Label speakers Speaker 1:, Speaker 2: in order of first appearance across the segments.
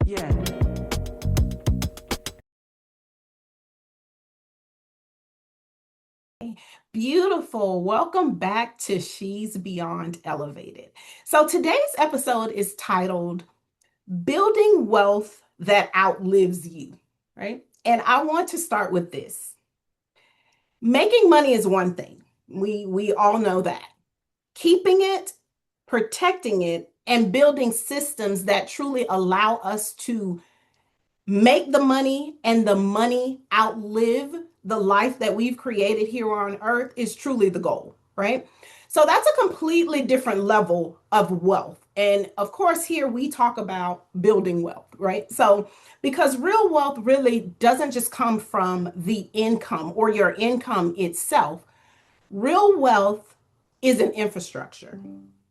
Speaker 1: Yeah.
Speaker 2: Beautiful. Welcome back to She's Beyond Elevated. So today's episode is titled Building Wealth That Outlives You, right? And I want to start with this. Making money is one thing. We all know that. Keeping it, protecting it, and building systems that truly allow us to make the money and the money outlive the life that we've created here on earth is truly the goal, right? So that's a completely different level of wealth. And of course, here we talk about building wealth, right? So, because real wealth really doesn't just come from the income or your income itself, real wealth is an infrastructure,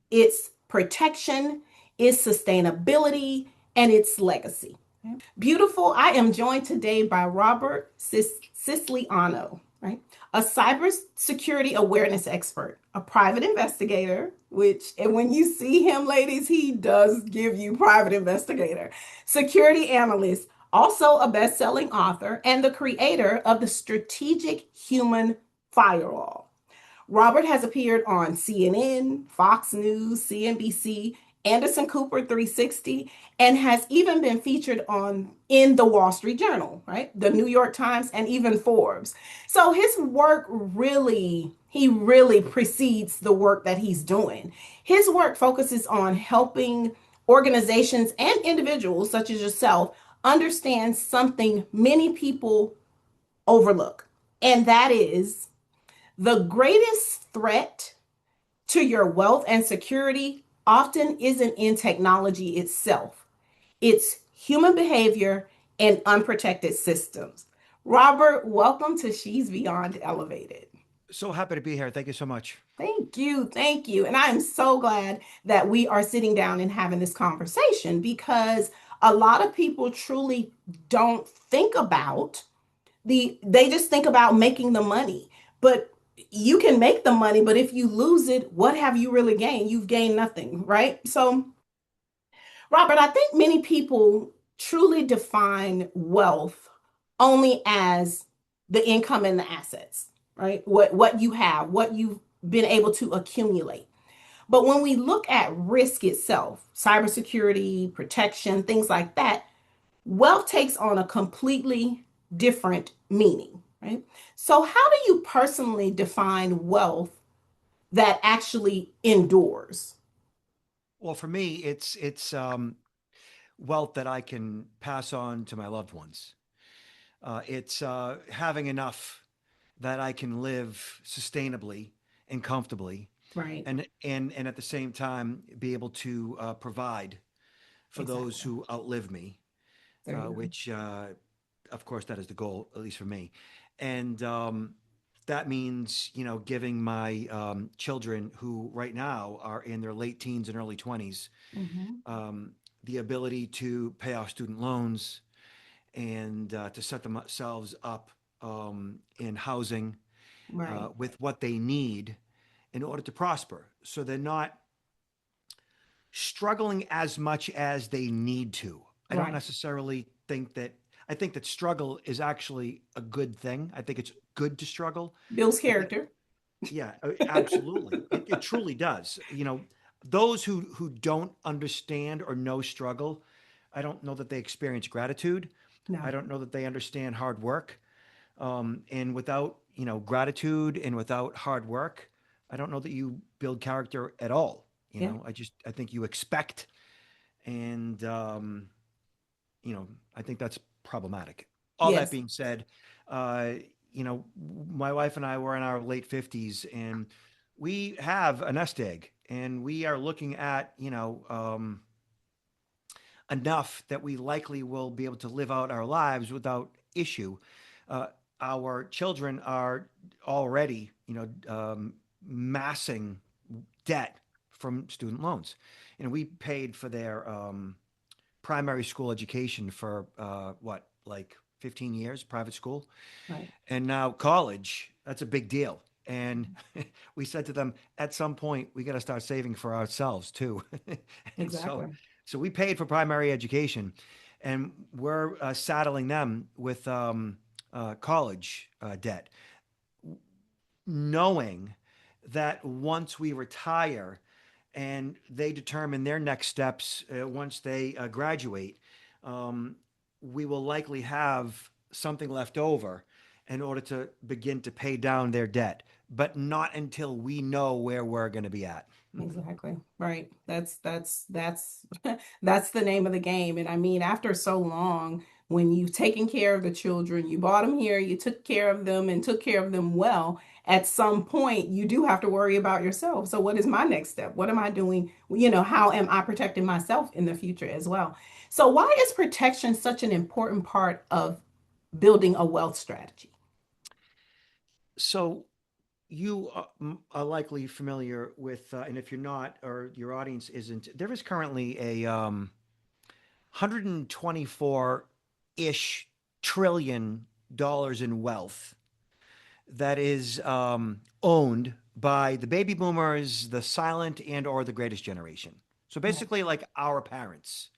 Speaker 2: it's protection, it's sustainability, and it's legacy. Beautiful. I am joined today by Robert Siciliano, right? A cybersecurity awareness expert, a private investigator, which, and when you see him, ladies, he does give you private investigator, security analyst, also a best-selling author, and the creator of the Strategic Human Firewall. Robert has appeared on CNN, Fox News, CNBC, Anderson Cooper 360, and has even been featured on in the Wall Street Journal, right? The New York Times and even Forbes. So his work really he really precedes the work that he's doing. His work focuses on helping organizations and individuals such as yourself understand something many people overlook. And that is the greatest threat to your wealth and security often isn't in technology itself, it's human behavior and unprotected systems. Robert, welcome to She's Beyond Elevated.
Speaker 3: So happy to be here. Thank you so much.
Speaker 2: Thank you. Thank you. And I am so glad that we are sitting down and having this conversation because a lot of people truly don't think about they just think about making the money. But you can make the money, but if you lose it, what have you really gained? You've gained nothing, right? So, Robert, I think many people truly define wealth only as the income and the assets, right? What you have, what you've been able to accumulate. But when we look at risk itself, cybersecurity, protection, things like that, wealth takes on a completely different meaning, right? So, how do you personally define wealth that actually endures?
Speaker 3: Well, for me, it's wealth that I can pass on to my loved ones. It's having enough that I can live sustainably and comfortably,
Speaker 2: Right.
Speaker 3: and at the same time be able to provide for those
Speaker 2: Exactly.
Speaker 3: who outlive me,
Speaker 2: There you go.
Speaker 3: which of course that is the goal, at least for me. And that means giving my children who right now are in their late teens and early 20s
Speaker 2: Hmm.
Speaker 3: um, the ability to pay off student loans and to set themselves up in housing
Speaker 2: Right.
Speaker 3: with what they need in order to prosper, so they're not struggling as much as they need to. I don't
Speaker 2: Right.
Speaker 3: necessarily think that. I think that struggle is actually a good thing. I think it's good to struggle.
Speaker 2: Builds
Speaker 3: I think,
Speaker 2: character.
Speaker 3: yeah, absolutely. It truly does. Those who don't understand or know struggle, I don't know that they experience gratitude. I
Speaker 2: No.
Speaker 3: don't know that they understand hard work. And without, gratitude and without hard work, I don't know that you build character at all.
Speaker 2: Yeah.
Speaker 3: I think you expect, and I think that's problematic. All that
Speaker 2: Yes.
Speaker 3: being said, uh, my wife and I were in our late 50s, and we have a nest egg, and we are looking at, enough that we likely will be able to live out our lives without issue. Uh, our children are already, massing debt from student loans. And we paid for their primary school education for what, like 15 years, private school.
Speaker 2: Right.
Speaker 3: And now college, that's a big deal. And we said to them, at some point, we got to start saving for ourselves too. and so,
Speaker 2: Exactly.
Speaker 3: so we paid for primary education. and we're saddling them with college debt, knowing that once we retire and they determine their next steps once they graduate, um, we will likely have something left over in order to begin to pay down their debt, but not until we know where we're going to be at.
Speaker 2: Exactly. Right. That's that's the name of the game. And I mean, after so long, when you've taken care of the children, you brought them here, you took care of them and took care of them well, at some point you do have to worry about yourself. So what is my next step? What am I doing? How am I protecting myself in the future as well? So why is protection such an important part of building a wealth strategy?
Speaker 3: So you are likely familiar with, and if you're not, or your audience isn't, there is currently a 124-ish trillion dollars in wealth that is owned by the baby boomers, the silent and or the greatest generation. So
Speaker 2: Right.
Speaker 3: basically, like our parents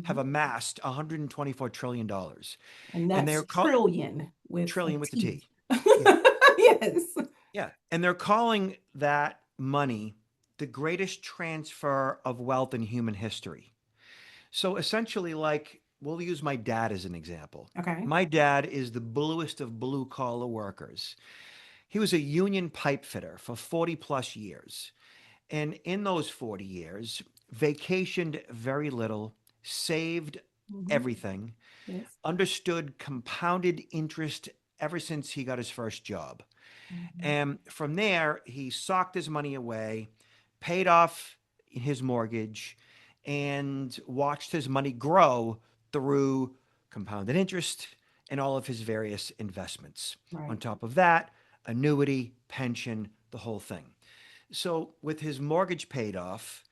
Speaker 3: have
Speaker 2: Mhm.
Speaker 3: amassed 124 trillion dollars,
Speaker 2: And
Speaker 3: and
Speaker 2: that's
Speaker 3: they're called
Speaker 2: trillion with a
Speaker 3: trillion with the
Speaker 2: T.
Speaker 3: T. Yeah,
Speaker 2: Yes.
Speaker 3: yeah, and they're calling that money the greatest transfer of wealth in human history. So essentially, like, we'll use my dad as an example.
Speaker 2: Okay.
Speaker 3: My dad is the bluest of blue collar workers. He was a union pipe fitter for 40 plus years. And in those 40 years, vacationed very little, saved
Speaker 2: Hmm.
Speaker 3: everything,
Speaker 2: Yes.
Speaker 3: understood compounded interest ever since he got his first job.
Speaker 2: Hmm.
Speaker 3: And from there, he socked his money away, paid off his mortgage, and watched his money grow through compounded interest and all of his various investments. On
Speaker 2: Right.
Speaker 3: top of that, annuity, pension, the whole thing. So, with his mortgage paid off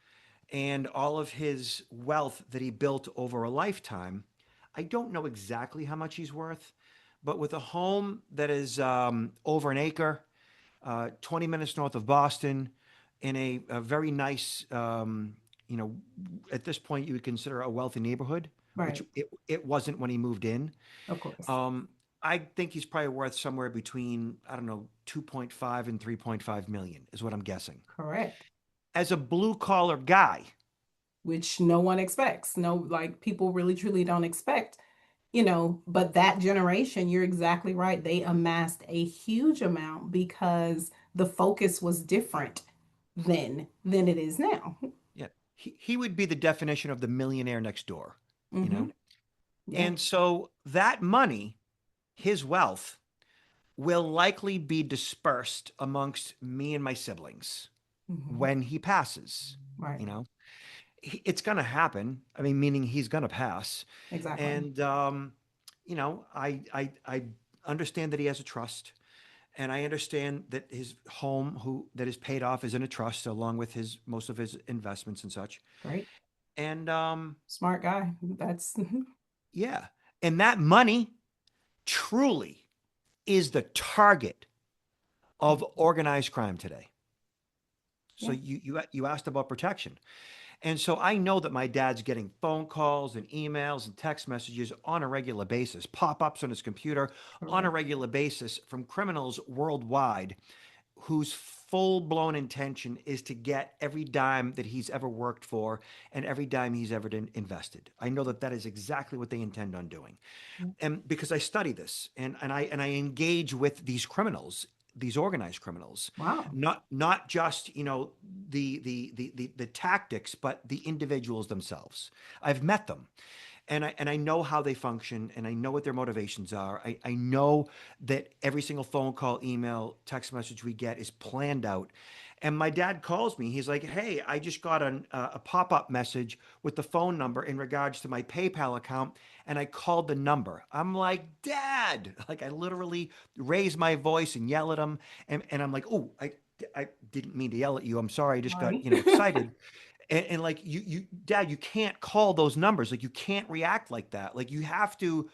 Speaker 3: and all of his wealth that he built over a lifetime, I don't know exactly how much he's worth, but with a home that is over an acre, 20 minutes north of Boston, in a very nice, you know, at this point you would consider a wealthy neighborhood, which
Speaker 2: Right.
Speaker 3: it wasn't when he moved in.
Speaker 2: Of course.
Speaker 3: Um, I think he's probably worth somewhere between, I don't know, 2.5 and 3.5 million is what I'm guessing.
Speaker 2: Correct.
Speaker 3: As a blue collar guy,
Speaker 2: Which no one expects. No, like people really truly don't expect, but that generation, you're exactly right. They amassed a huge amount because the focus was different then than it is now.
Speaker 3: yeah, he would be the definition of the millionaire next door, you
Speaker 2: Hmm.
Speaker 3: know?
Speaker 2: Yeah.
Speaker 3: And so that money, his wealth, will likely be dispersed amongst me and my siblings
Speaker 2: Hmm.
Speaker 3: when he passes.
Speaker 2: Right.
Speaker 3: You know, it's going to happen. I mean, meaning he's going to pass.
Speaker 2: Exactly.
Speaker 3: And, I understand that he has a trust. And I understand that his home, that is paid off, is in a trust along with his most of his investments and such.
Speaker 2: Great.
Speaker 3: And
Speaker 2: Smart guy. That's
Speaker 3: yeah, and that money truly is the target of organized crime today. So
Speaker 2: yeah.
Speaker 3: you asked about protection. And so I know that my dad's getting phone calls and emails and text messages on a regular basis, pop-ups on his computer on a
Speaker 2: Correct.
Speaker 3: regular basis from criminals worldwide whose full-blown intention is to get every dime that he's ever worked for and every dime he's ever invested. I know that that is exactly what they intend on doing.
Speaker 2: Yeah.
Speaker 3: And because I study this and I engage with these criminals, these organized criminals,
Speaker 2: Wow.
Speaker 3: not just the tactics, but the individuals themselves. I've met them, and I know how they function, and I know what their motivations are. I know that every single phone call, email, text message we get is planned out. And my dad calls me. He's like, "Hey, I just got a pop up message with the phone number in regards to my PayPal account, and I called the number." I'm like, "Dad!" Like I literally raise my voice and yell at him, and I'm like, "Oh, I didn't mean to yell at you. I'm sorry. I just got
Speaker 2: Sorry.
Speaker 3: excited." And like dad, you can't call those numbers. Like you can't react like that. Like you have to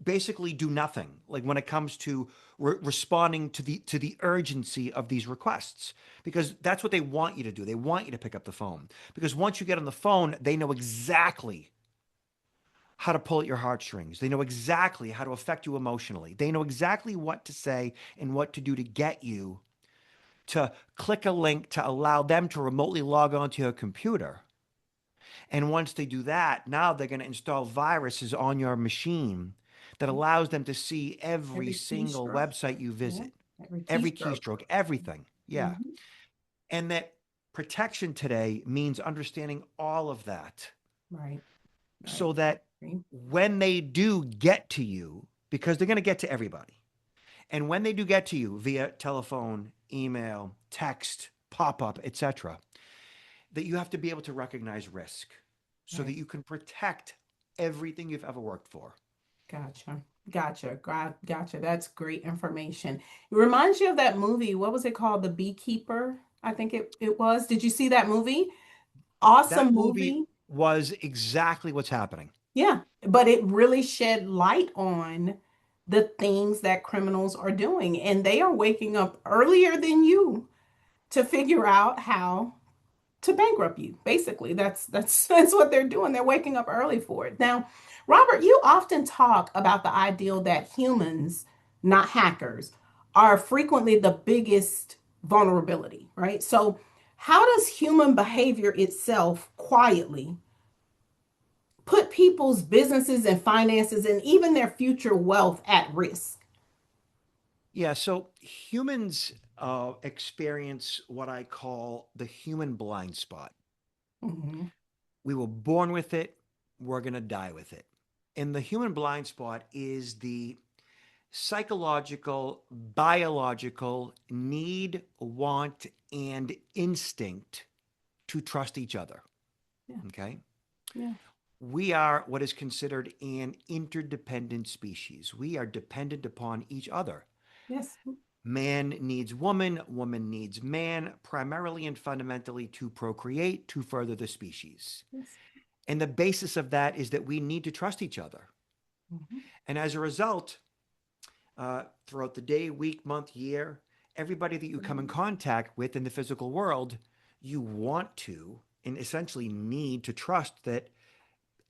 Speaker 3: basically do nothing like when it comes to responding to the urgency of these requests, because that's what they want you to do. They want you to pick up the phone, because once you get on the phone they know exactly how to pull at your heartstrings. They know exactly how to affect you emotionally. They know exactly what to say and what to do to get you to click a link to allow them to remotely log onto your computer. And once they do that, now they're going to install viruses on your machine that allows them to see every
Speaker 2: Every
Speaker 3: single
Speaker 2: keystroke.
Speaker 3: website you
Speaker 2: Yeah.
Speaker 3: visit,
Speaker 2: Every
Speaker 3: every
Speaker 2: keystroke.
Speaker 3: keystroke, everything. Yeah.
Speaker 2: Hmm.
Speaker 3: And that protection today means understanding all of that
Speaker 2: Right. Right.
Speaker 3: so that
Speaker 2: Agree.
Speaker 3: when they do get to you, because they're going to get to everybody, and when they do get to you via telephone, email, text, pop up, etc., that you have to be able to recognize risk so that
Speaker 2: Right.
Speaker 3: you can protect everything you've ever worked for.
Speaker 2: Gotcha. Gotcha. Gotcha. That's great information. It reminds you of that movie. What was it called? The Beekeeper, I think it was. Did you see that movie?
Speaker 3: That
Speaker 2: Awesome
Speaker 3: movie
Speaker 2: movie.
Speaker 3: was exactly what's happening.
Speaker 2: Yeah, but it really shed light on the things that criminals are doing, and they are waking up earlier than you to figure out how to bankrupt you. Basically, that's that's what they're doing. They're waking up early for it. Now, Robert, you often talk about the ideal that humans, not hackers, are frequently the biggest vulnerability, right? So, how does human behavior itself quietly put people's businesses and finances and even their future wealth at risk?
Speaker 3: Yeah, so humans experience what I call the human blind spot.
Speaker 2: Mhm.
Speaker 3: We were born with it, we're going to die with it. And the human blind spot is the psychological, biological need, want, and instinct to trust each other.
Speaker 2: Yeah,
Speaker 3: Okay.
Speaker 2: yeah,
Speaker 3: We are what is considered an interdependent species. We are dependent upon each other.
Speaker 2: yes,
Speaker 3: Man needs woman, woman needs man, primarily and fundamentally to procreate, to further the species.
Speaker 2: yes.
Speaker 3: And the basis of that is that we need to trust each other.
Speaker 2: Mhm.
Speaker 3: And as a result, throughout the day, week, month, year, everybody that you come in contact with in the physical world, you want to and essentially need to trust that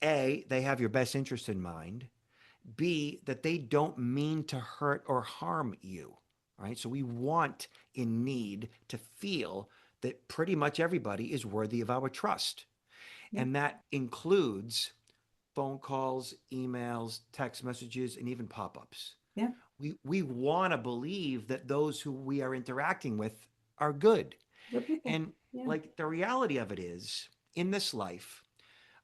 Speaker 3: A, they have your best interest in mind, B, that they don't mean to hurt or harm you. Right. So we want and need to feel that pretty much everybody is worthy of our trust.
Speaker 2: Yeah,
Speaker 3: And that includes phone calls, emails, text messages, and even pop ups.
Speaker 2: yeah.
Speaker 3: We want to believe that those who we are interacting with are good.
Speaker 2: Good people.
Speaker 3: And
Speaker 2: Yeah.
Speaker 3: like the reality of it is, in this life,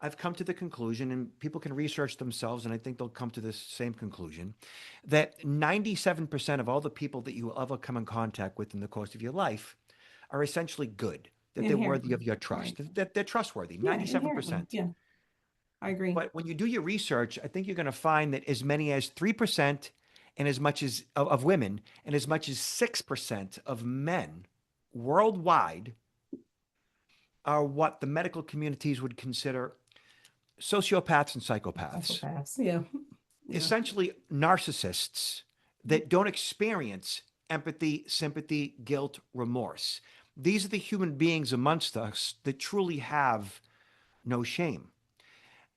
Speaker 3: I've come to the conclusion, and people can research themselves, and I think they'll come to this same conclusion, that 97% of all the people that you will ever come in contact with in the course of your life are essentially good, that they're worthy of
Speaker 2: Inherently.
Speaker 3: your trust,
Speaker 2: Right.
Speaker 3: that they're trustworthy,
Speaker 2: Yeah, inherently.
Speaker 3: 97%.
Speaker 2: Yeah, I agree.
Speaker 3: But when you do your research, I think you're going to find that as many as 3% and as much as of women and as much as 6% of men worldwide are what the medical communities would consider sociopaths and psychopaths,
Speaker 2: Psychopaths. Yeah. Yeah.
Speaker 3: essentially narcissists that don't experience empathy, sympathy, guilt, remorse. These are the human beings amongst us that truly have no shame.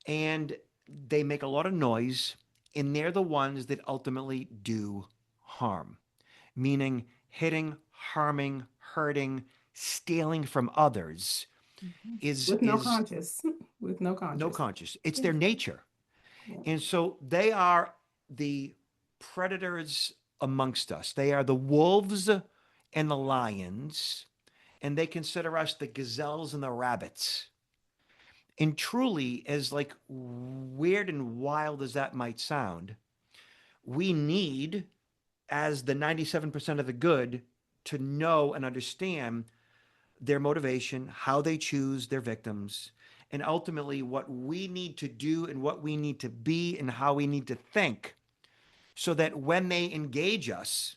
Speaker 3: And they make a lot of noise, and they're the ones that ultimately do harm, meaning hitting, harming, hurting, stealing from others
Speaker 2: Mhm.
Speaker 3: is
Speaker 2: With no
Speaker 3: is
Speaker 2: conscience. With no
Speaker 3: no
Speaker 2: conscience.
Speaker 3: conscious. It's
Speaker 2: Yeah.
Speaker 3: their nature.
Speaker 2: Yeah.
Speaker 3: And so they are the predators amongst us. They are the wolves and the lions, and they consider us the gazelles and the rabbits. And truly, as like weird and wild as that might sound, we need, as the 97% of the good, to know and understand their motivation, how they choose their victims, and ultimately what we need to do and what we need to be and how we need to think so that when they engage us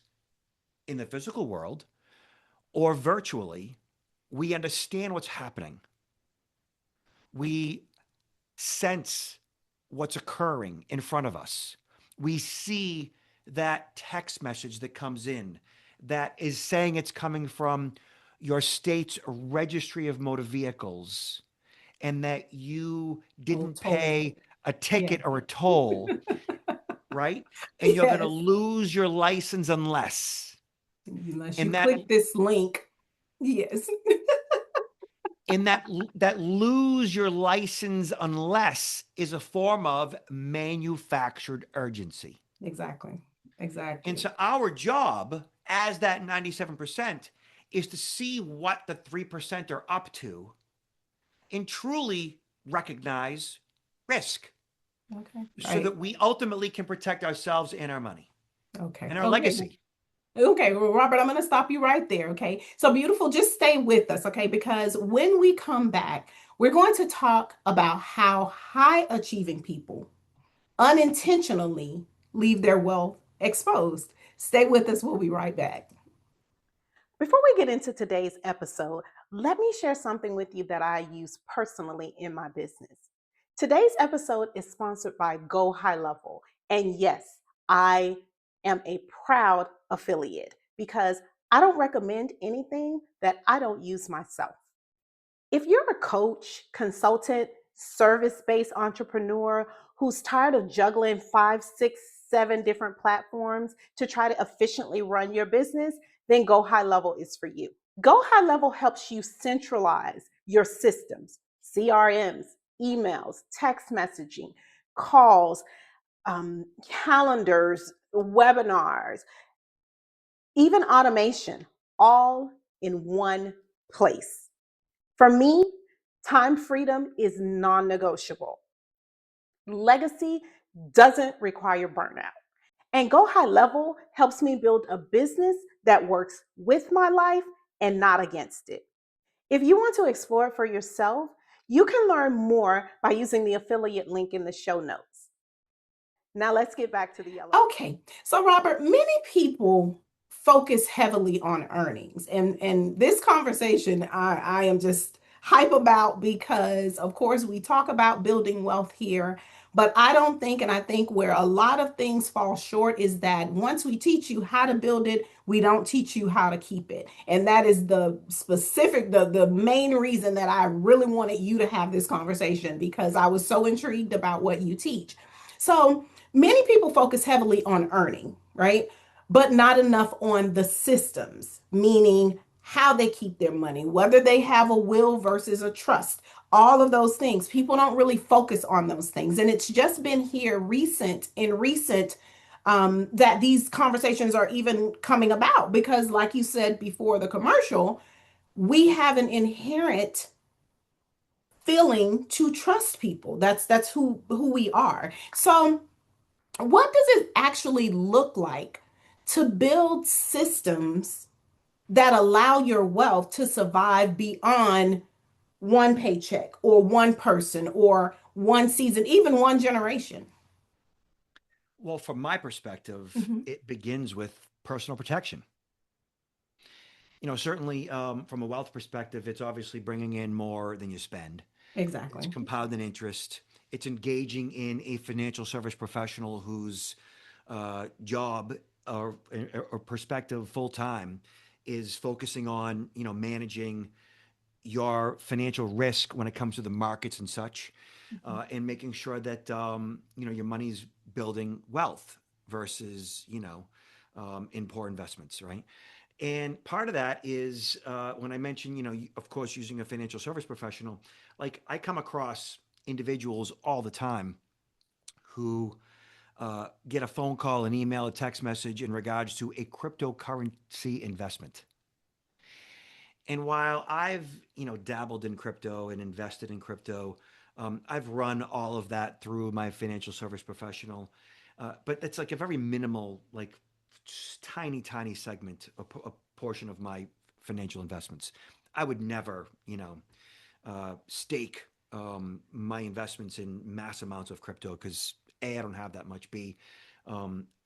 Speaker 3: in the physical world or virtually, we understand what's happening. We sense what's occurring in front of us. We see that text message that comes in that is saying it's coming from your state's registry of motor vehicles and that you
Speaker 2: Oh,
Speaker 3: didn't
Speaker 2: toll.
Speaker 3: pay a
Speaker 2: Yeah.
Speaker 3: ticket or a toll, right? And you're going to
Speaker 2: Yes.
Speaker 3: lose your license
Speaker 2: Unless you
Speaker 3: and that
Speaker 2: click this link. Yes.
Speaker 3: that lose your license unless is a form of manufactured urgency.
Speaker 2: Exactly.
Speaker 3: And
Speaker 2: Exactly.
Speaker 3: so our job as that 97% is to see what the 3% are up to and truly recognize risk
Speaker 2: Okay.
Speaker 3: so
Speaker 2: Right.
Speaker 3: that we ultimately can protect ourselves and our money
Speaker 2: Okay.
Speaker 3: and our
Speaker 2: Okay.
Speaker 3: legacy.
Speaker 2: Okay, well, Robert, I'm going to stop you right there. Okay. So, beautiful, just stay with us. Okay. Because when we come back, we're going to talk about how high achieving people unintentionally leave their wealth exposed. Stay with us. We'll be right back. Before we get into today's episode, let me share something with you that I use personally in my business. Today's episode is sponsored by Go High Level. And yes, I am a proud affiliate because I don't recommend anything that I don't use myself. If you're a coach, consultant, service based entrepreneur who's tired of juggling five, six, seven different platforms to try to efficiently run your business, then Go High Level is for you. Go High Level helps you centralize your systems, CRMs, emails, text messaging, calls, calendars, webinars, even automation, all in one place. For me, time freedom is non negotiable. Legacy doesn't require burnout. And Go High Level helps me build a business that works with my life and not against it. If you want to explore it for yourself, you can learn more by using the affiliate link in the show notes. Now let's get back to the yellow. Okay. So Robert, many people focus heavily on earnings. And this conversation I am just hype about because of course we talk about building wealth here, but I don't think and I think where a lot of things fall short is that once we teach you how to build it, we don't teach you how to keep it. And that is the main reason that I really wanted you to have this conversation because I was so intrigued about what you teach. So many people focus heavily on earning, right? But not enough on the systems, meaning how they keep their money, whether they have a will versus a trust, all of those things. People don't really focus on those things. And it's just been here recent that these conversations are even coming about because, like you said before the commercial, we have an inherent feeling to trust people. That's who we are. So what does it actually look like to build systems that allow your wealth to survive beyond one paycheck or one person or one season, even one generation?
Speaker 3: Well, from my perspective,
Speaker 2: Mhm.
Speaker 3: it begins with personal protection. Certainly from a wealth perspective, it's obviously bringing in more than you spend. It's
Speaker 2: Exactly.
Speaker 3: compounding interest. It's engaging in a financial service professional whose job or perspective full time is focusing on managing your financial risk when it comes to the markets and such,
Speaker 2: Mhm.
Speaker 3: and making sure that your money's building wealth versus in poor investments, right? And part of that is when I mentioned, of course, using a financial service professional, like I come across individuals all the time who get a phone call, an email, a text message in regards to a cryptocurrency investment. And while I've, dabbled in crypto and invested in crypto, I've run all of that through my financial service professional. But it's like a very minimal, like tiny, tiny segment, a portion of my financial investments. I would never, stake my investments in mass amounts of crypto because A, I don't have that much. B,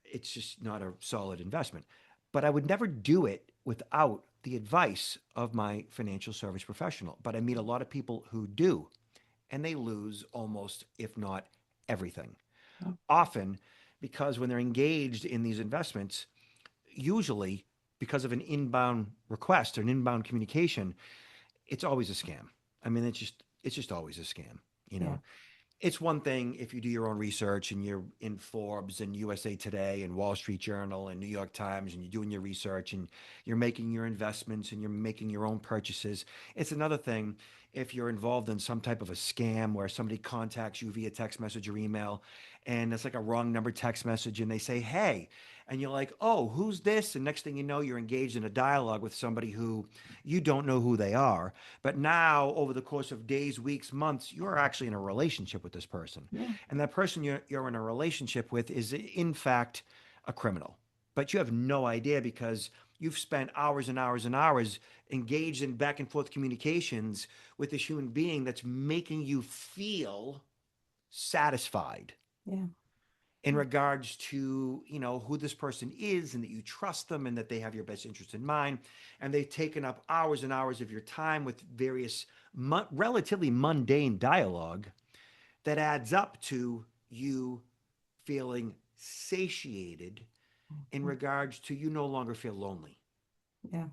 Speaker 3: it's just not a solid investment. But I would never do it without the advice of my financial service professional. But I meet a lot of people who do, and they lose almost, if not everything. Often because when they're engaged in these investments, usually because of an inbound request or an inbound communication, it's always a scam. I mean, it's just always a scam, you
Speaker 2: Yeah.
Speaker 3: know. It's one thing if you do your own research and you're in Forbes and USA Today and Wall Street Journal and New York Times and you're doing your research and you're making your investments and you're making your own purchases. It's another thing if you're involved in some type of a scam where somebody contacts you via text message or email and it's like a wrong number text message and they say, hey, and you're like, oh, who's this? And next thing you know, you're engaged in a dialogue with somebody who you don't know who they are. But now, over the course of days, weeks, months, you're actually in a relationship with this person.
Speaker 2: Yeah.
Speaker 3: And that person you're in a relationship with is, in fact, a criminal. But you have no idea because you've spent hours and hours and hours engaged in back and forth communications with this human being that's making you feel satisfied
Speaker 2: Yeah.
Speaker 3: in regards to who this person is and that you trust them and that they have your best interest in mind, and they've taken up hours and hours of your time with various relatively mundane dialogue that adds up to you feeling satiated in
Speaker 2: Mhm.
Speaker 3: regards to you no longer feel lonely.
Speaker 2: Yeah.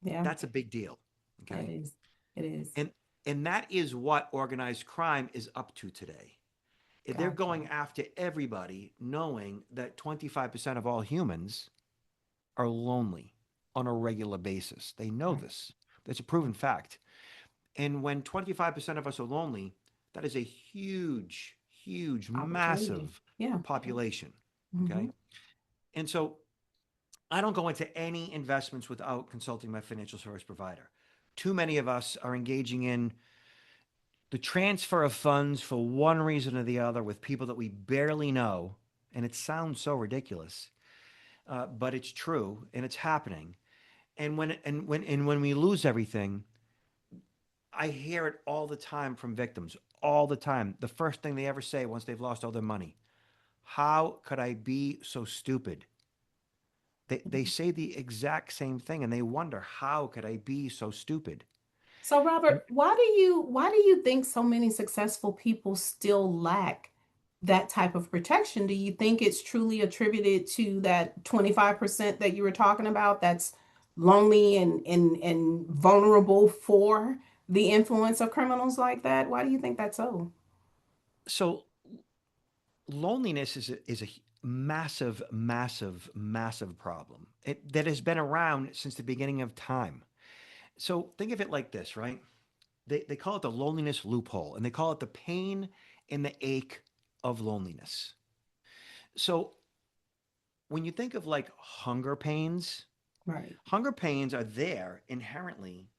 Speaker 2: Yeah.
Speaker 3: That's a big deal.
Speaker 2: It
Speaker 3: Okay.
Speaker 2: is. It is.
Speaker 3: And that is what organized crime is up to today. They're
Speaker 2: Gotcha.
Speaker 3: going after everybody knowing that 25% of all humans are lonely on a regular basis. They know
Speaker 2: Right.
Speaker 3: this. That's a proven fact. And when 25% of us are lonely, that is a huge, huge,
Speaker 2: Opportunity.
Speaker 3: massive
Speaker 2: Yeah.
Speaker 3: population.
Speaker 2: Hmm.
Speaker 3: Okay. And so I don't go into any investments without consulting my financial service provider. Too many of us are engaging in the transfer of funds for one reason or the other with people that we barely know. And it sounds so ridiculous, but it's true and it's happening. And when we lose everything, I hear it all the time from victims, all the time. The first thing they ever say once they've lost all their money, how could I be so stupid? They say the exact same thing and they wonder, how could I be so stupid?
Speaker 2: So,
Speaker 3: And
Speaker 2: Robert, why do you think so many successful people still lack that type of protection? Do you think it's truly attributed to that 25% that you were talking about that's lonely and vulnerable for the influence of criminals like that? Why do you think that's so?
Speaker 3: so loneliness is a massive, massive, massive problem that has been around since the beginning of time. So think of it like this, right? They call it the loneliness loophole, and they call it the pain and the ache of loneliness. So when you think of like
Speaker 2: Right.
Speaker 3: hunger pains are there inherently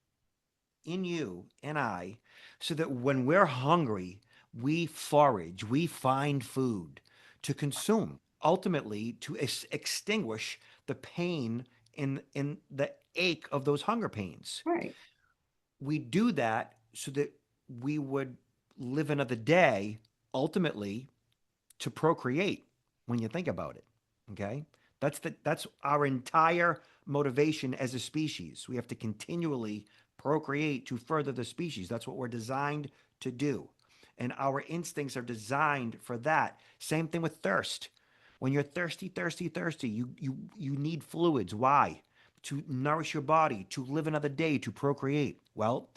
Speaker 3: in you and I, so that when we're hungry, we forage, we find food to consume, ultimately to extinguish the pain in the ache of those hunger pains.
Speaker 2: Right.
Speaker 3: We do that so that we would live another day, ultimately to procreate when you think about it. Okay? That's our entire motivation as a species. We have to continually procreate to further the species. That's what we're designed to do. And our instincts are designed for that. Same thing with thirst. When you're thirsty, thirsty, thirsty, you need fluids. Why? To nourish your body, to live another day, to procreate. Well,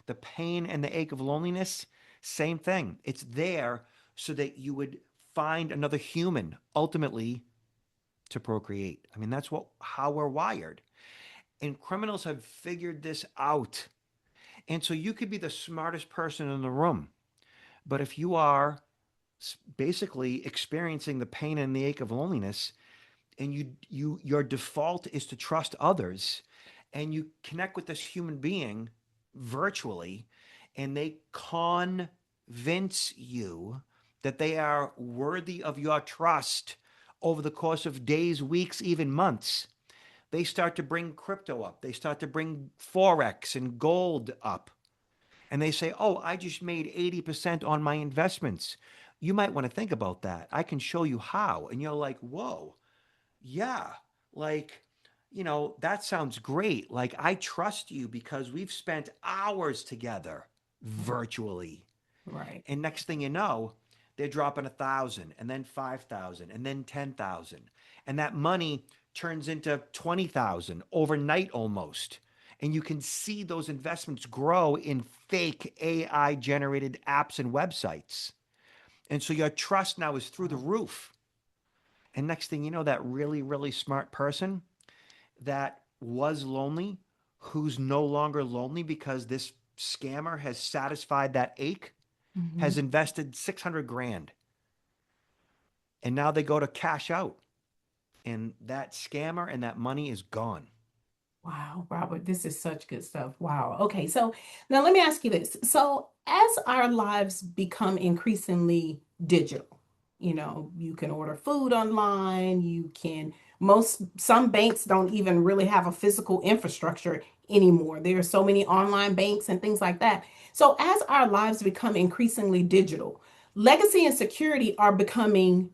Speaker 3: the pain and the ache of loneliness, same thing. It's there so that you would find another human ultimately to procreate. I mean, that's what how we're wired. And criminals have figured this out. And so you could be the smartest person in the room, but if you are basically experiencing the pain and the ache of loneliness, and your default is to trust others, and you connect with this human being virtually, and they convince you that they are worthy of your trust over the course of days, weeks, even months. They start to bring crypto up, they start to bring forex and gold up, and they say, oh, I just made 80% on my investments. You might want to think about that. I can show you how. And you're like, whoa, yeah, like, that sounds great. Like, I trust you because we've spent hours together virtually.
Speaker 2: Right.
Speaker 3: And next thing you know, they're dropping 1,000 and then 5,000 and then 10,000. And that money turns into 20,000 overnight almost. And you can see those investments grow in fake AI generated apps and websites. And so your trust now is through the
Speaker 2: Wow.
Speaker 3: roof. And next thing you know, that really, really smart person that was lonely, who's no longer lonely because this scammer has satisfied that ache, has
Speaker 2: Mhm.
Speaker 3: invested 600 grand. And now they go to cash out. And that scammer and that money is gone.
Speaker 2: Wow, Robert, this is such good stuff. Wow. Okay, so now let me ask you this. So, as our lives become increasingly digital, you can order food online, some banks don't even really have a physical infrastructure anymore. There are so many online banks and things like that. So, as our lives become increasingly digital, legacy and security are becoming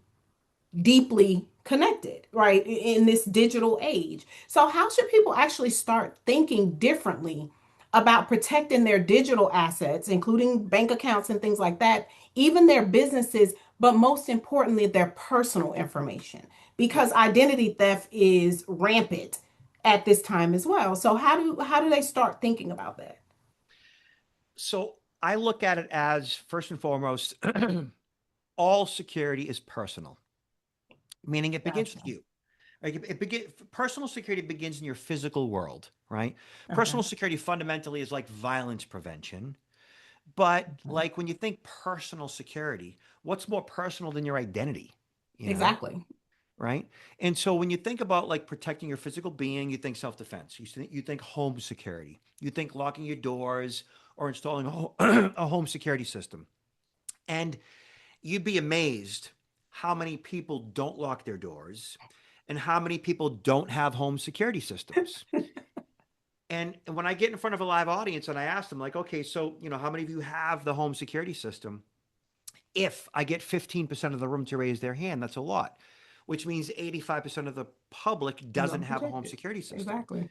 Speaker 2: deeply connected, right, in this digital age. So, how should people actually start thinking differently about protecting their digital assets, including bank accounts and things like that, even their businesses, but most importantly, their personal information?
Speaker 3: Well,
Speaker 2: Because identity theft is rampant at this time as well. So, how do they start thinking about that?
Speaker 3: so I look at it as first and foremost, all security is personal, meaning it begins with
Speaker 2: Gotcha.
Speaker 3: you. Like personal security begins in your physical world, right?
Speaker 2: Okay.
Speaker 3: Personal security fundamentally is like violence prevention. But
Speaker 2: Okay.
Speaker 3: like when you think personal security, what's more personal than your identity? You know,
Speaker 2: Exactly.
Speaker 3: right? And so when you think about like protecting your physical being, you think self-defense. You think home security. You think locking your doors or installing a home security system. And you'd be amazed how many people don't lock their doors and how many people don't have home security systems. And when I get in front of a live audience and I ask them, like, okay, so, how many of you have the home security system? If I get 15% of the room to raise their hand, that's a lot, which means 85% of the public
Speaker 2: Is
Speaker 3: doesn't have a home
Speaker 2: unprotected.
Speaker 3: security system.
Speaker 2: Exactly.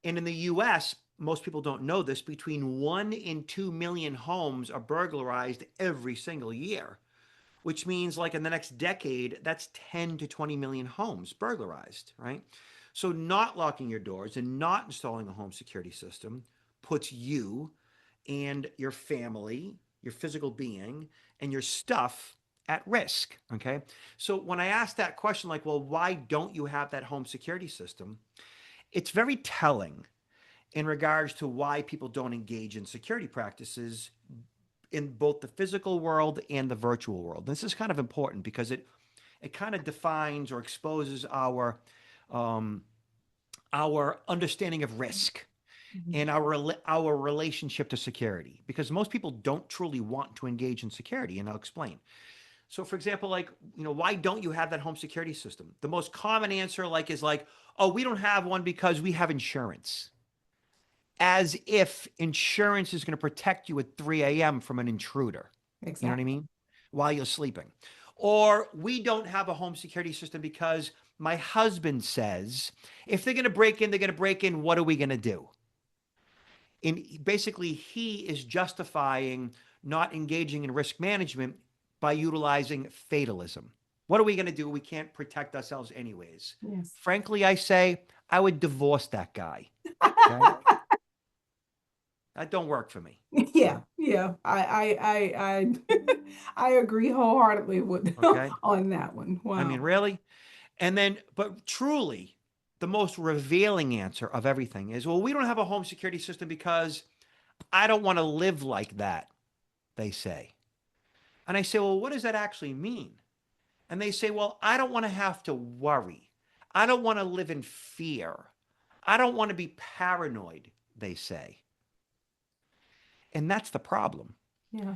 Speaker 3: And in the US, most people don't know this, between 1 and 2 million homes are burglarized every single year, which means like in the next decade, that's 10 to 20 million homes burglarized, right? So not locking your doors and not installing a home security system puts you and your family, your physical being, and your stuff at risk. Okay. So when I ask that question, like, well, why don't you have that home security system? It's very telling in regards to why people don't engage in security practices in both the physical world and the virtual world. This is kind of important because it kind of defines or exposes um, our understanding of risk
Speaker 2: Mhm.
Speaker 3: and our relationship to security, because most people don't truly want to engage in security, and I'll explain. So for example, like, why don't you have that home security system? The most common answer is like, oh, we don't have one because we have insurance. As if insurance is going to protect you at 3 a.m. from an intruder. You know what I
Speaker 2: Exactly.
Speaker 3: mean? While you're sleeping. Or we don't have a home security system because my husband says if they're going to break in, they're going to break in. What are we going to do? And basically, he is justifying not engaging in risk management by utilizing fatalism. What are we going to do? We can't protect ourselves anyways.
Speaker 2: Yes.
Speaker 3: Frankly, I say I would divorce that guy. Okay. That don't work for me.
Speaker 2: Yeah, yeah. I I agree wholeheartedly with
Speaker 3: Okay.
Speaker 2: on that one.
Speaker 3: I mean,
Speaker 2: Wow.
Speaker 3: really? And then, but truly, the most revealing answer of everything is, well, we don't have a home security system because I don't want to live like that, they say. And I say, well, what does that actually mean? And they say, well, I don't want to have to worry. I don't want to live in fear. I don't want to be paranoid, they say. And that's the problem.
Speaker 2: Yeah,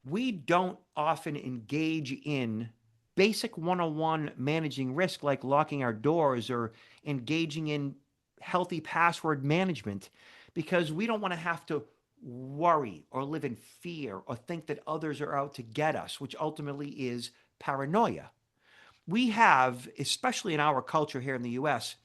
Speaker 3: We don't often engage in basic 101 managing risk, like locking our doors or engaging in healthy password management, because we don't want to have to worry or live in fear or think that others are out to get us, which ultimately is paranoia. We have, especially in our culture here in the US,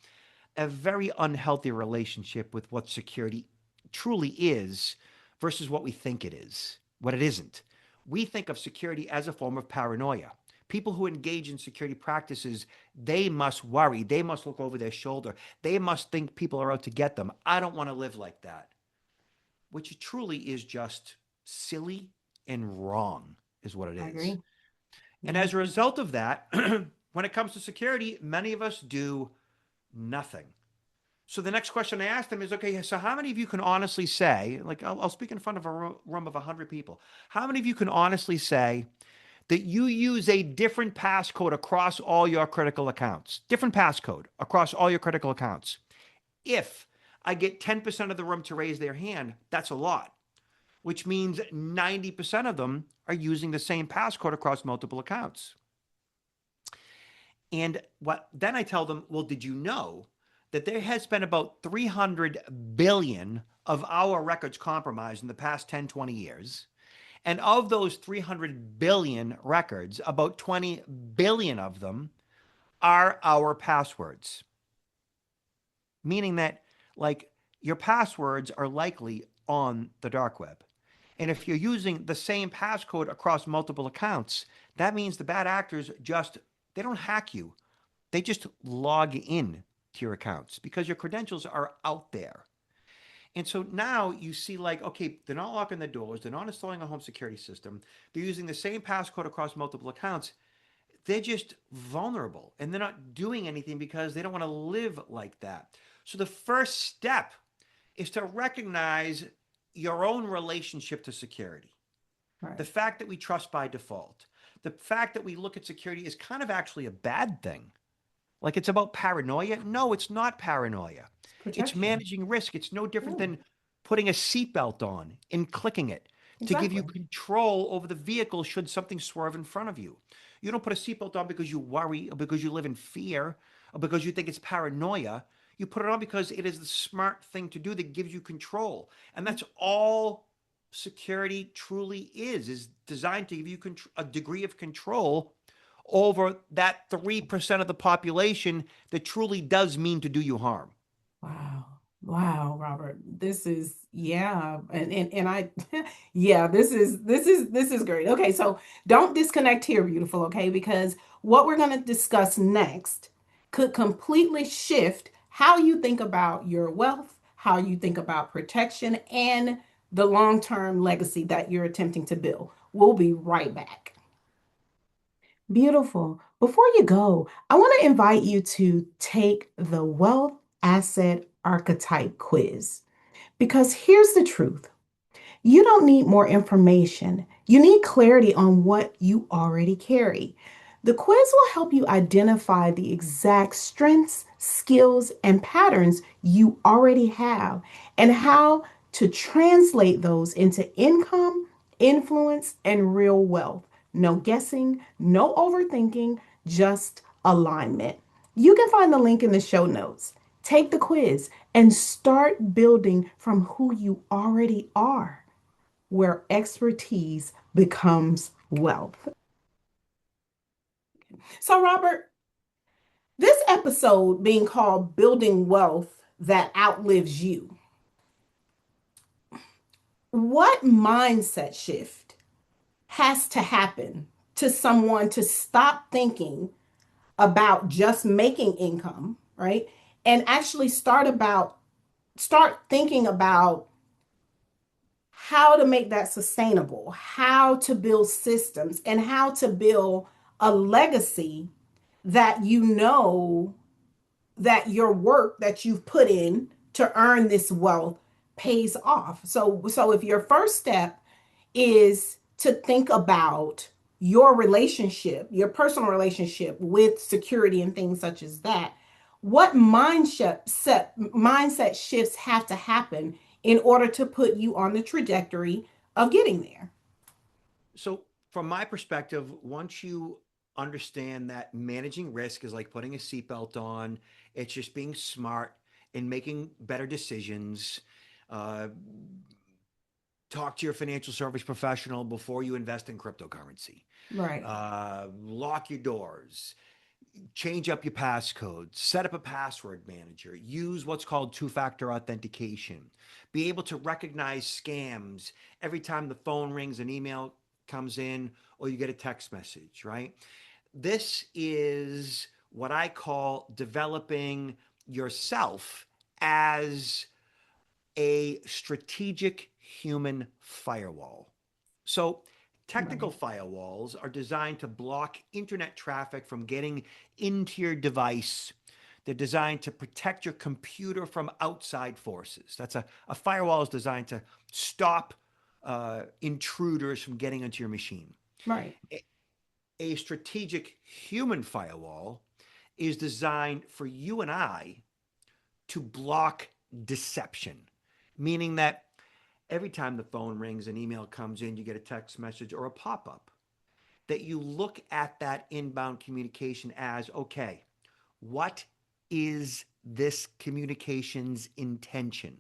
Speaker 3: a very unhealthy relationship with what security truly is versus what we think it is, what it isn't. We think of security as a form of paranoia. People who engage in security practices, they must worry. They must look over their shoulder. They must think people are out to get them. I don't want to live like that, which truly is just silly and wrong, is what it
Speaker 2: I
Speaker 3: is.
Speaker 2: agree.
Speaker 3: And
Speaker 2: Yeah.
Speaker 3: as a result of that, when it comes to security, many of us do nothing. So the next question I asked them is, okay, so how many of you can honestly say, like, I'll speak in front of a room of 100 people. How many of you can honestly say that you use a different passcode across all your critical accounts? Different passcode across all your critical accounts. If I get 10% of the room to raise their hand, that's a lot, which means 90% of them are using the same passcode across multiple accounts. And what then I tell them, well, did you know that there has been about 300 billion of our records compromised in the past 10, 20 years? And of those 300 billion records, about 20 billion of them are our passwords. Meaning that, like, your passwords are likely on the dark web. And if you're using the same passcode across multiple accounts, that means the bad actors just, they don't hack you. They just log in to your accounts because your credentials are out there. And so now you see, like, okay, they're not locking the doors, they're not installing a home security system, they're using the same passcode across multiple accounts. They're just vulnerable and they're not doing anything because they don't want to live like that. So the first step is to recognize your own relationship to security. The
Speaker 2: Right.
Speaker 3: fact that we trust by default, the fact that we look at security is kind of actually a bad thing. Like it's about paranoia. No, it's not paranoia.
Speaker 2: It's
Speaker 3: It's
Speaker 2: protection.
Speaker 3: managing risk. It's no different
Speaker 2: Yeah.
Speaker 3: than putting a seatbelt on and clicking it to give you
Speaker 2: Exactly.
Speaker 3: control over the vehicle should something swerve in front of you. You don't put a seatbelt on because you worry or because you live in fear or because you think it's paranoia. You put it on because it is the smart thing to do that gives you control. And that's all security truly is designed to give you a degree of control over that 3% of the population that truly does mean to do you harm.
Speaker 2: Wow. Wow, Robert. This is yeah. And I yeah, this is great. Okay, so don't disconnect here, beautiful, okay? Because what we're going to discuss next could completely shift how you think about your wealth, how you think about protection, and the long-term legacy that you're attempting to build. We'll be right back. Beautiful. Before you go, I want to invite you to take the Wealth Asset Archetype quiz because here's the truth. You don't need more information. You need clarity on what you already carry. The quiz will help you identify the exact strengths, skills, and patterns you already have and how to translate those into income, influence, and real wealth. No guessing, no overthinking, just alignment. You can find the link in the show notes. Take the quiz and start building from who you already are, where expertise becomes wealth. So, Robert, this episode being called Building Wealth That Outlives You, what mindset shift has to happen to someone to stop thinking about just making income, right? And actually start thinking about how to make that sustainable, how to build systems, and how to build a legacy that you know that your work that you've put in to earn this wealth pays off. So if your first step is to think about your relationship, your personal relationship with security and things such as that, what mindset shifts have to happen in order to put you on the trajectory of getting there?
Speaker 3: So, from my perspective, once you understand that managing risk is like putting a seatbelt on, it's just being smart and making better decisions. Uh, Talk to your financial service professional before you invest in cryptocurrency.
Speaker 2: Right.
Speaker 3: Lock your doors, change up your passcodes, set up a password manager, use what's called two-factor authentication, be able to recognize scams every time the phone rings, an email comes in, or you get a text message, right? This is what I call developing yourself as a strategic human firewall. So Technical
Speaker 2: Right.
Speaker 3: firewalls are designed to block internet traffic from getting into your device. They're designed to protect your computer from outside forces. A firewall is designed to stop intruders from getting into your machine.
Speaker 2: Right.
Speaker 3: A strategic human firewall is designed for you and I to block deception, meaning that every time the phone rings, an email comes in, you get a text message or a pop up, that you look at that inbound communication as okay, what is this communication's intention?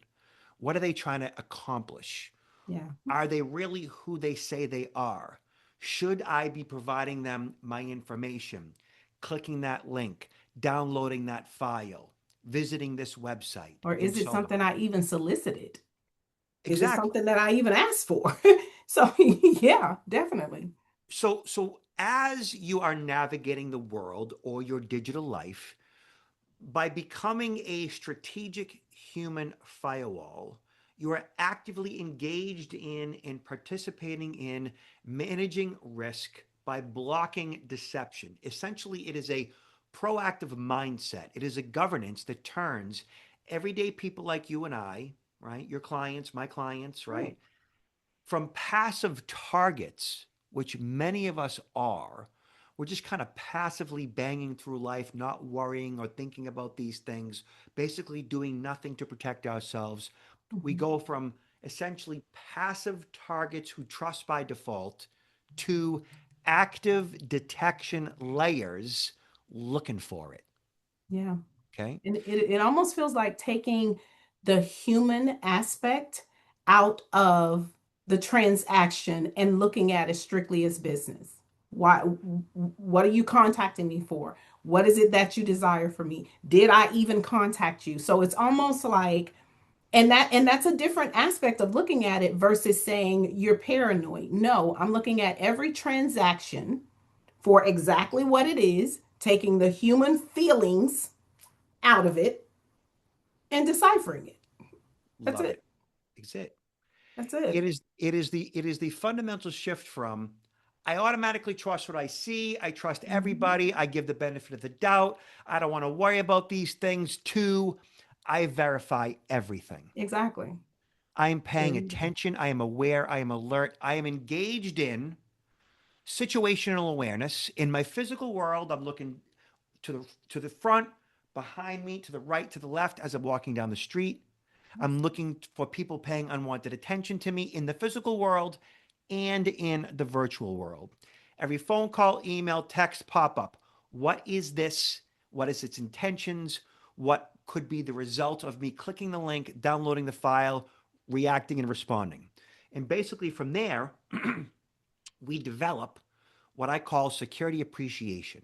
Speaker 3: What are they trying to accomplish?
Speaker 2: Yeah.
Speaker 3: Are they really who they say they are? Should I be providing them my information, clicking that link, downloading that file, visiting this website,
Speaker 2: Or
Speaker 3: and
Speaker 2: is it
Speaker 3: so on?
Speaker 2: something I even solicited? Is it
Speaker 3: Exactly.
Speaker 2: something that I even asked for? So, yeah, definitely.
Speaker 3: So as you are navigating the world or your digital life, by becoming a strategic human firewall, you are actively engaged in and participating in managing risk by blocking deception. Essentially, it is a proactive mindset. It is a governance that turns everyday people like you and I, right? Your clients, my clients,
Speaker 2: Right.
Speaker 3: right? From passive targets, which many of us are. We're just kind of passively banging through life, not worrying or thinking about these things, basically doing nothing to protect ourselves. We
Speaker 2: Mhm.
Speaker 3: go from essentially passive targets who trust by default to active detection layers looking for it.
Speaker 2: Yeah.
Speaker 3: Okay.
Speaker 2: And it almost feels like taking the human aspect out of the transaction and looking at it strictly as business. Why, what are you contacting me for? What is it that you desire from me? Did I even contact you? So it's almost like, and that's a different aspect of looking at it versus saying you're paranoid. No, I'm looking at every transaction for exactly what it is, taking the human feelings out of it and deciphering it. That's
Speaker 3: Love
Speaker 2: it.
Speaker 3: it. That's it.
Speaker 2: That's
Speaker 3: It
Speaker 2: it.
Speaker 3: is it is the it is the fundamental shift from I automatically trust what I see. I trust
Speaker 2: Mhm.
Speaker 3: everybody. I give the benefit of the doubt. I don't want to worry about these things. To I verify everything.
Speaker 2: Exactly.
Speaker 3: I am
Speaker 2: There
Speaker 3: paying
Speaker 2: you go.
Speaker 3: attention. I am aware. I am alert. I am engaged in situational awareness. In my physical world, I'm looking to the front, behind me, to the right, to the left as I'm walking down the street. I'm looking for people paying unwanted attention to me in the physical world and in the virtual world. Every phone call, email, text, pop up. What is this? What is its intentions? What could be the result of me clicking the link, downloading the file, reacting and responding? And basically, from there, we develop what I call security appreciation.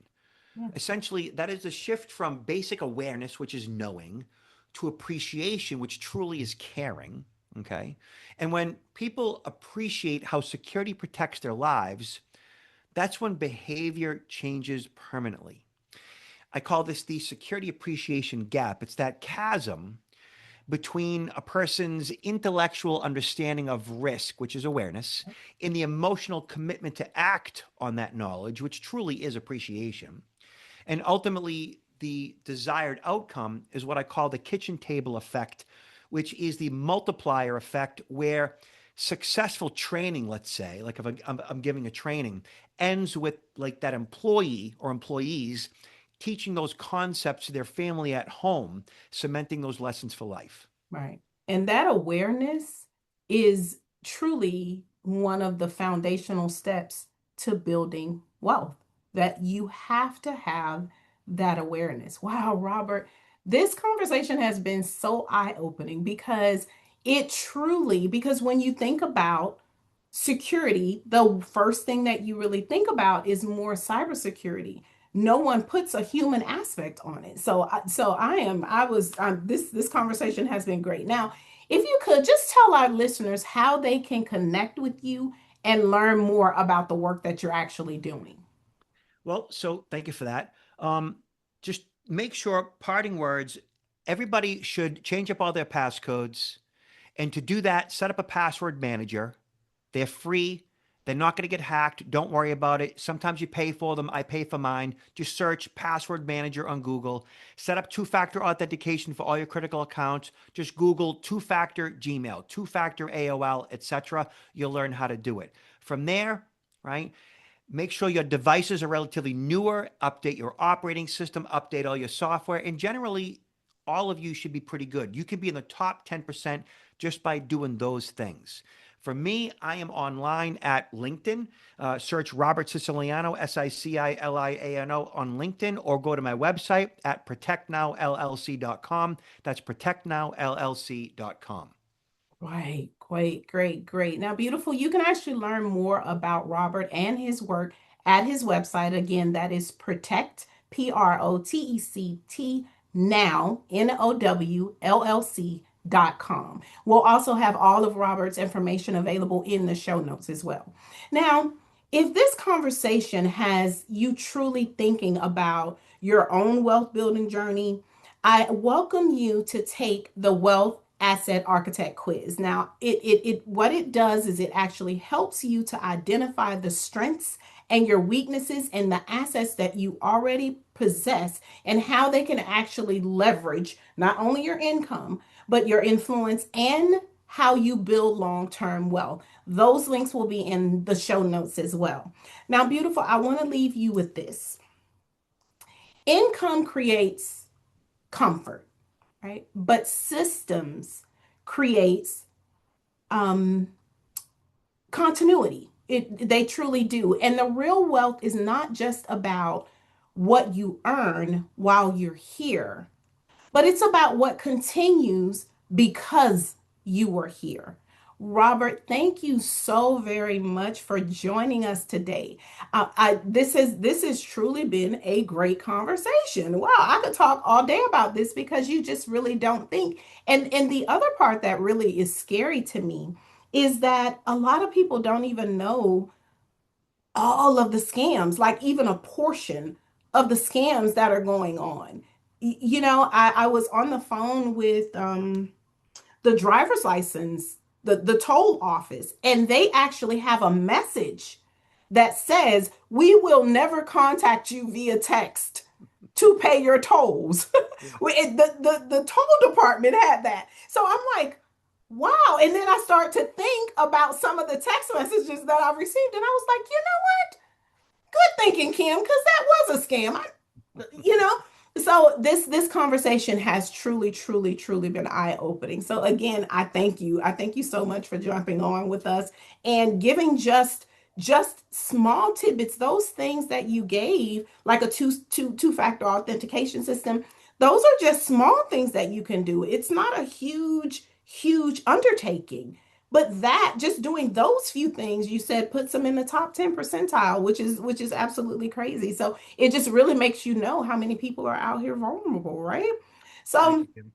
Speaker 2: Yeah.
Speaker 3: Essentially, that is a shift from basic awareness, which is knowing, to appreciation, which truly is caring. Okay. And when people appreciate how security protects their lives, that's when behavior changes permanently. I call this the security appreciation gap. It's that chasm between a person's intellectual understanding of risk, which is awareness, and the emotional commitment to act on that knowledge, which truly is appreciation. And ultimately, the desired outcome is what I call the kitchen table effect, which is the multiplier effect where successful training, let's say, like if I'm giving a training, ends with like that employee or employees teaching those concepts to their family at home, cementing those lessons for life.
Speaker 2: Right. And that awareness is truly one of the foundational steps to building wealth, that you have to have that awareness. Wow, Robert, this conversation has been so eye opening because it truly, because when you think about security, the first thing that you really think about is more cybersecurity. No one puts a human aspect on it. This conversation has been great. Now, if you could just tell our listeners how they can connect with you and learn more about the work that you're actually doing.
Speaker 3: Well, so thank you for that. Just make sure, parting words, everybody should change up all their passcodes. And to do that, set up a password manager. They're free. They're not going to get hacked. Don't worry about it. Sometimes you pay for them. I pay for mine. Just search password manager on Google. Set up two-factor authentication for all your critical accounts. Just Google two-factor Gmail, two-factor AOL, etc. You'll learn how to do it. From there, right? Make sure your devices are relatively newer. Update your operating system, update all your software, and generally, all of you should be pretty good. You can be in the top 10% just by doing those things. For me, I am online at LinkedIn. Search Robert Siciliano, Siciliano on LinkedIn, or go to my website at protectnowllc.com. That's protectnowllc.com.
Speaker 2: Right. Great, great, great. Now, beautiful, you can actually learn more about Robert and his work at his website. Again, that is protect, PROTECT, now, NOWLLC.com. We'll also have all of Robert's information available in the show notes as well. Now, if this conversation has you truly thinking about your own wealth building journey, I welcome you to take the Wealth Asset Architect quiz. Now, it what it does is it actually helps you to identify the strengths and your weaknesses and the assets that you already possess and how they can actually leverage not only your income, but your influence and how you build long-term wealth. Those links will be in the show notes as well. Now, beautiful, I want to leave you with this. Income creates comfort, right? But systems creates continuity. They truly do. And the real wealth is not just about what you earn while you're here, but it's about what continues because you were here. Robert, thank you so very much for joining us today. This has truly been a great conversation. Wow, I could talk all day about this because you just really don't think. And the other part that really is scary to me is that a lot of people don't even know all of the scams, like even a portion of the scams that are going on. I was on the phone with the driver's license, the toll office, and they actually have a message that says, "We will never contact you via text to pay your tolls."
Speaker 3: Yeah.
Speaker 2: The toll department had that. So I'm like, wow. And then I start to think about some of the text messages that I received, and I was like, you know what? Good thinking, Kim, because that was a scam. You know, so this conversation has truly been eye-opening. So again, I thank you so much for jumping on with us and giving just small tidbits, those things that you gave, like a two-factor authentication system. Those are just small things that you can do. It's not a huge undertaking. But that, just doing those few things, you said, puts them in the top 10 percentile, which is absolutely crazy. So it just really makes you know how many people are out here vulnerable, right?
Speaker 3: Thank
Speaker 2: So
Speaker 3: you, Kim.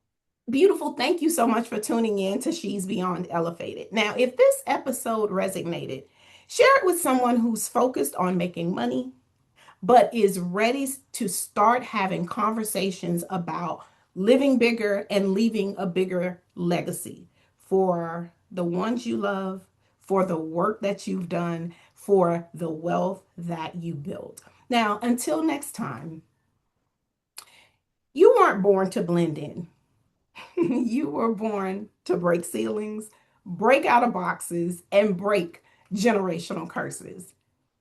Speaker 2: beautiful. Thank you so much for tuning in to She's Beyond Elevated. Now, if this episode resonated, share it with someone who's focused on making money, but is ready to start having conversations about living bigger and leaving a bigger legacy for the ones you love, for the work that you've done, for the wealth that you built. Now, until next time, you weren't born to blend in. You were born to break ceilings, break out of boxes, and break generational curses.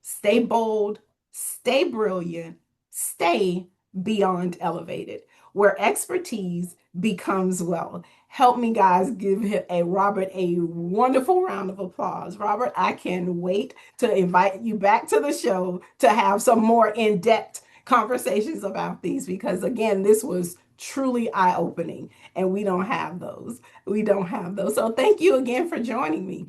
Speaker 2: Stay bold, stay brilliant, stay beyond elevated, where expertise becomes wealth. Help me, guys, give Robert a wonderful round of applause. Robert, I can wait to invite you back to the show to have some more in-depth conversations about these because, again, this was truly eye-opening and we don't have those. We don't have those. So thank you again for joining me.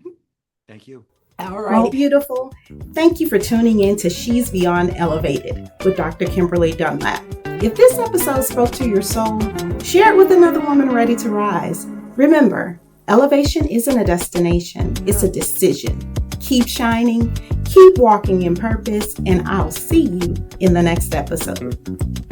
Speaker 3: Thank you.
Speaker 2: All right. Well, beautiful. Thank you for tuning in to She's Beyond Elevated with Dr. Kimberly Dunlap. If this episode spoke to your soul, share it with another woman ready to rise. Remember, elevation isn't a destination, it's a decision. Keep shining, keep walking in purpose, and I'll see you in the next episode.